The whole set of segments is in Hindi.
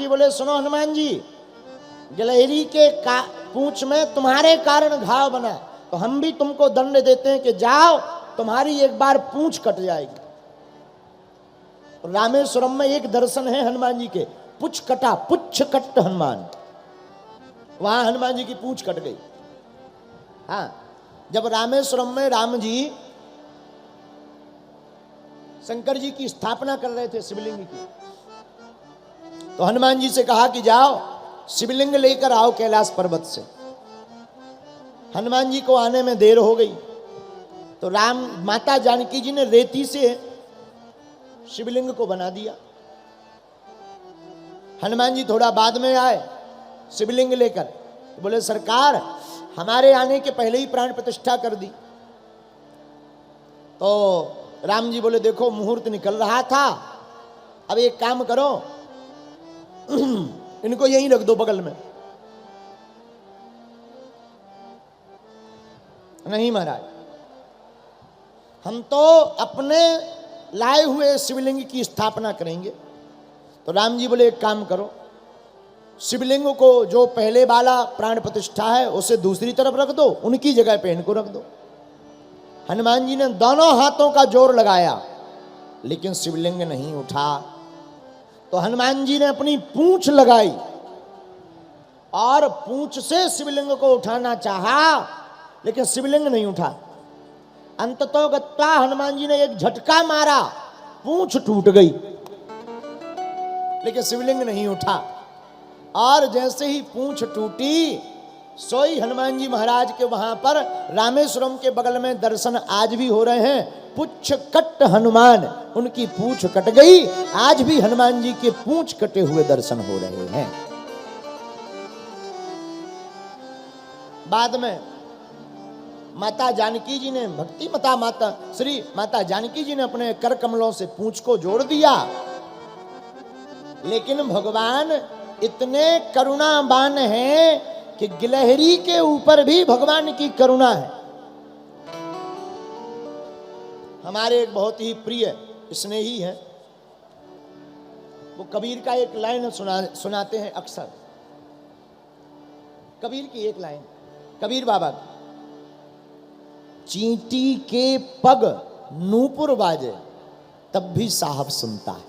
जी बोले सुनो हनुमान जी, गिलहरी के पूंछ में तुम्हारे कारण घाव बना, तो हम भी तुमको दंड देते हैं कि जाओ तुम्हारी एक बार पूंछ कट जाएगी। रामेश्वरम में एक दर्शन है हनुमान जी के, पुच्छ कटा, पुच्छ कट हनुमान, वहां हनुमान जी की पूंछ कट गई। हाँ, जब रामेश्वरम में राम जी शंकर जी की स्थापना कर रहे थे शिवलिंग की, तो हनुमान जी से कहा कि जाओ शिवलिंग लेकर आओ कैलाश पर्वत से। हनुमान जी को आने में देर हो गई, तो माता जानकी जी ने रेती से शिवलिंग को बना दिया। हनुमान जी थोड़ा बाद में आए शिवलिंग लेकर, तो बोले सरकार हमारे आने के पहले ही प्राण प्रतिष्ठा कर दी। तो राम जी बोले देखो मुहूर्त निकल रहा था, अब एक काम करो इनको यहीं रख दो बगल में। नहीं महाराज, हम तो अपने लाए हुए शिवलिंग की स्थापना करेंगे। तो राम जी बोले एक काम करो, शिवलिंग को जो पहले वाला प्राण प्रतिष्ठा है उसे दूसरी तरफ रख दो, उनकी जगह पे इनको रख दो। हनुमान जी ने दोनों हाथों का जोर लगाया, लेकिन शिवलिंग नहीं उठा। तो हनुमान जी ने अपनी पूंछ लगाई और पूंछ से शिवलिंग को उठाना चाहा, लेकिन शिवलिंग नहीं उठा। अंततो गत्वा हनुमान जी ने एक झटका मारा, पूंछ टूट गई, लेकिन शिवलिंग नहीं उठा। और जैसे ही पूंछ टूटी, सोई हनुमान जी महाराज के वहां पर रामेश्वरम के बगल में दर्शन आज भी हो रहे हैं। पुच्छ कट हनुमान, उनकी पूंछ कट गई, आज भी हनुमान जी के पूंछ कटे हुए दर्शन हो रहे हैं। बाद में माता जानकी जी ने, भक्ति माता श्री माता जानकी जी ने अपने कर कमलों से पूंछ को जोड़ दिया, लेकिन भगवान इतने करुणावान हैं कि गिलहरी के ऊपर भी भगवान की करुणा है। हमारे एक बहुत ही प्रिय स्नेही है, वो कबीर का एक लाइन सुनाते हैं अक्सर। कबीर की एक लाइन, कबीर बाबा, चींटी के पग नूपुर बाजे तब भी साहब सुनता है।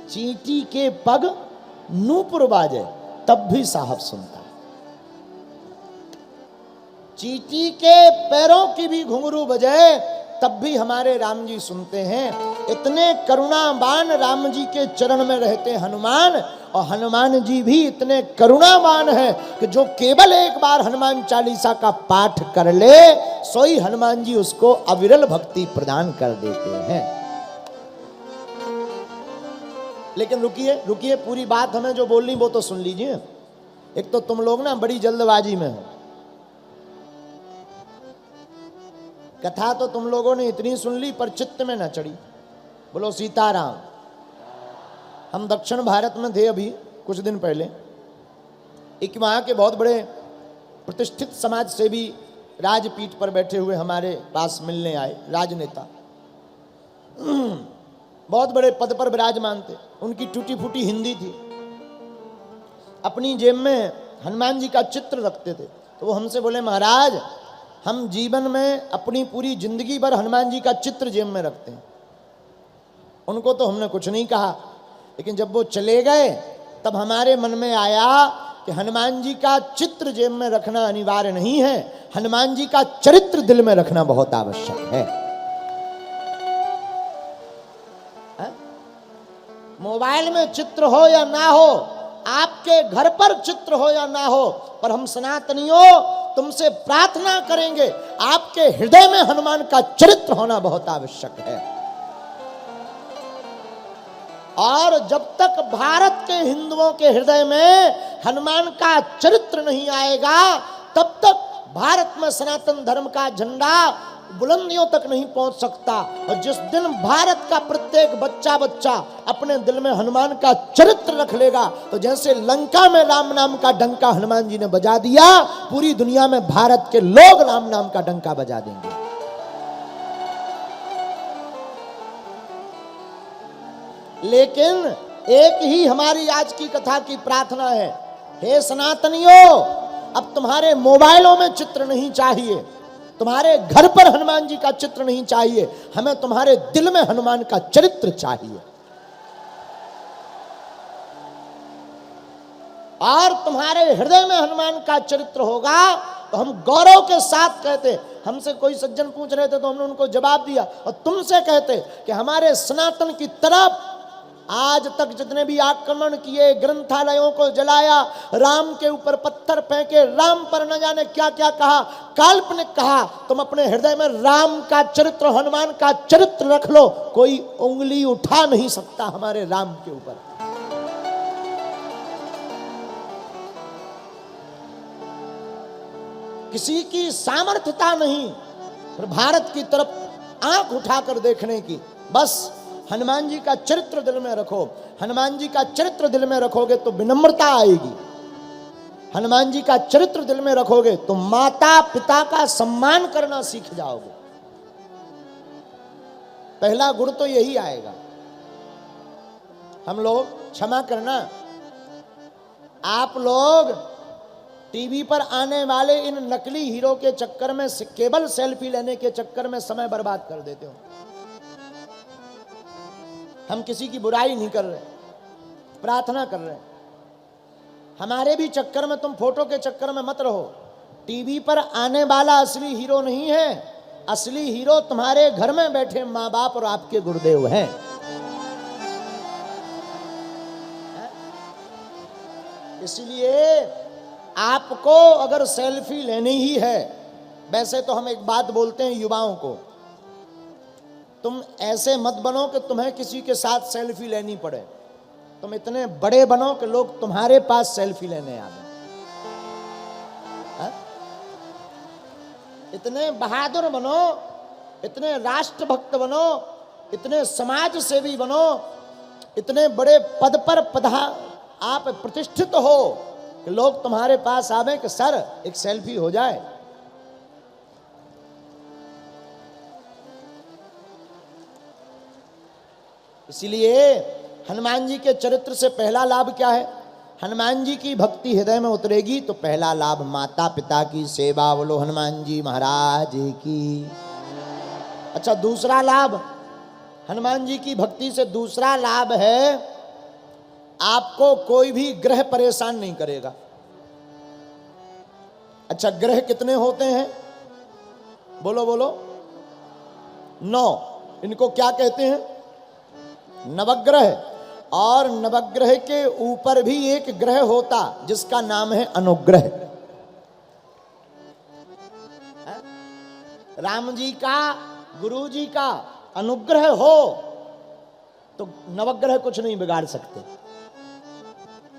चींटी के पग नूपुर बाजे तब भी साहब सुनता है। चींटी के पैरों की भी घुंघरू बजे तब भी हमारे राम जी सुनते हैं। इतने करुणावान राम जी के चरण में रहते हनुमान, और हनुमान जी भी इतने करुणावान है कि जो केवल एक बार हनुमान चालीसा का पाठ कर ले, सोई हनुमान जी उसको अविरल भक्ति प्रदान कर देते हैं। लेकिन रुकिए, पूरी बात हमें जो बोलनी वो तो सुन लीजिए। एक तो तुम लोग ना बड़ी जल्दबाजी में हो। कथा तो तुम लोगों ने इतनी सुन ली पर चित्त में न चढ़ी। बोलो सीताराम। हम दक्षिण भारत में थे अभी कुछ दिन पहले, एक वहाँ के बहुत बड़े प्रतिष्ठित समाज सेवी राजपीठ पर बैठे हुए हमारे पास मिलने आए, राजनेता, बहुत बड़े पद पर विराजमान थे। उनकी टूटी फूटी हिंदी थी, अपनी जेब में हनुमान जी का चित्र रखते थे। तो वो हमसे बोले महाराज हम जीवन में अपनी पूरी जिंदगी भर हनुमान जी का चित्र जेब में रखते हैं। उनको तो हमने कुछ नहीं कहा, लेकिन जब वो चले गए तब हमारे मन में आया कि हनुमान जी का चित्र जेब में रखना अनिवार्य नहीं है, हनुमान जी का चरित्र दिल में रखना बहुत आवश्यक है। मोबाइल में चित्र हो या ना हो, आपके घर पर चित्र हो या ना हो, पर हम सनातनियों तुमसे प्रार्थना करेंगे आपके हृदय में हनुमान का चरित्र होना बहुत आवश्यक है। और जब तक भारत के हिंदुओं के हृदय में हनुमान का चरित्र नहीं आएगा, तब तक भारत में सनातन धर्म का झंडा बुलंदियों तक नहीं पहुंच सकता। और जिस दिन भारत का प्रत्येक बच्चा अपने दिल में हनुमान का चरित्र रख लेगा, तो जैसे लंका में राम नाम का डंका हनुमान जी ने बजा दिया, पूरी दुनिया में भारत के लोग राम नाम का डंका बजा देंगे। लेकिन एक ही हमारी आज की कथा की प्रार्थना है, हे सनातनियों, अब तुम्हारे मोबाइलों में चित्र नहीं चाहिए, तुम्हारे घर पर हनुमान जी का चित्र नहीं चाहिए, हमें तुम्हारे दिल में हनुमान का चरित्र चाहिए। और तुम्हारे हृदय में हनुमान का चरित्र होगा तो हम गौरव के साथ कहते, हमसे कोई सज्जन पूछ रहे थे तो हमने उनको जवाब दिया, और तुमसे कहते कि हमारे सनातन की तरफ आज तक जितने भी आक्रमण किए, ग्रंथालयों को जलाया, राम के ऊपर पत्थर फेंके, राम पर न जाने क्या क्या कहा, काल्पनिक कहा, तुम अपने हृदय में राम का चरित्र, हनुमान का चरित्र रख लो, कोई उंगली उठा नहीं सकता हमारे राम के ऊपर। किसी की सामर्थ्यता नहीं भारत की तरफ आंख उठाकर देखने की, बस हनुमान जी का चरित्र दिल में रखो। हनुमान जी का चरित्र दिल में रखोगे तो विनम्रता आएगी, हनुमान जी का चरित्र दिल में रखोगे तो माता पिता का सम्मान करना सीख जाओगे। पहला गुण तो यही आएगा। हम लोग क्षमा करना, आप लोग टीवी पर आने वाले इन नकली हीरो के चक्कर में, केवल सेल्फी लेने के चक्कर में समय बर्बाद कर देते हो। हम किसी की बुराई नहीं कर रहे, प्रार्थना कर रहे, हमारे भी चक्कर में तुम फोटो के चक्कर में मत रहो। टीवी पर आने वाला असली हीरो नहीं है, असली हीरो तुम्हारे घर में बैठे माँ बाप और आपके गुरुदेव हैं। इसलिए आपको अगर सेल्फी लेनी ही है, वैसे तो हम एक बात बोलते हैं युवाओं को, तुम ऐसे मत बनो कि तुम्हें किसी के साथ सेल्फी लेनी पड़े, तुम इतने बड़े बनो कि लोग तुम्हारे पास सेल्फी लेने आ जाए। इतने बहादुर बनो, इतने राष्ट्रभक्त बनो, इतने समाज सेवी बनो, इतने बड़े पद पर आप प्रतिष्ठित हो कि लोग तुम्हारे पास आवे कि सर एक सेल्फी हो जाए। इसलिए हनुमान जी के चरित्र से पहला लाभ क्या है? हनुमान जी की भक्ति हृदय में उतरेगी तो पहला लाभ माता पिता की सेवा। बोलो हनुमान जी महाराज की। अच्छा, दूसरा लाभ हनुमान जी की भक्ति से दूसरा लाभ है, आपको कोई भी ग्रह परेशान नहीं करेगा। अच्छा, ग्रह कितने होते हैं? बोलो बोलो। 9। इनको क्या कहते हैं? नवग्रह। और नवग्रह के ऊपर भी एक ग्रह होता जिसका नाम है अनुग्रह। राम जी का, गुरु जी का अनुग्रह हो तो नवग्रह कुछ नहीं बिगाड़ सकते।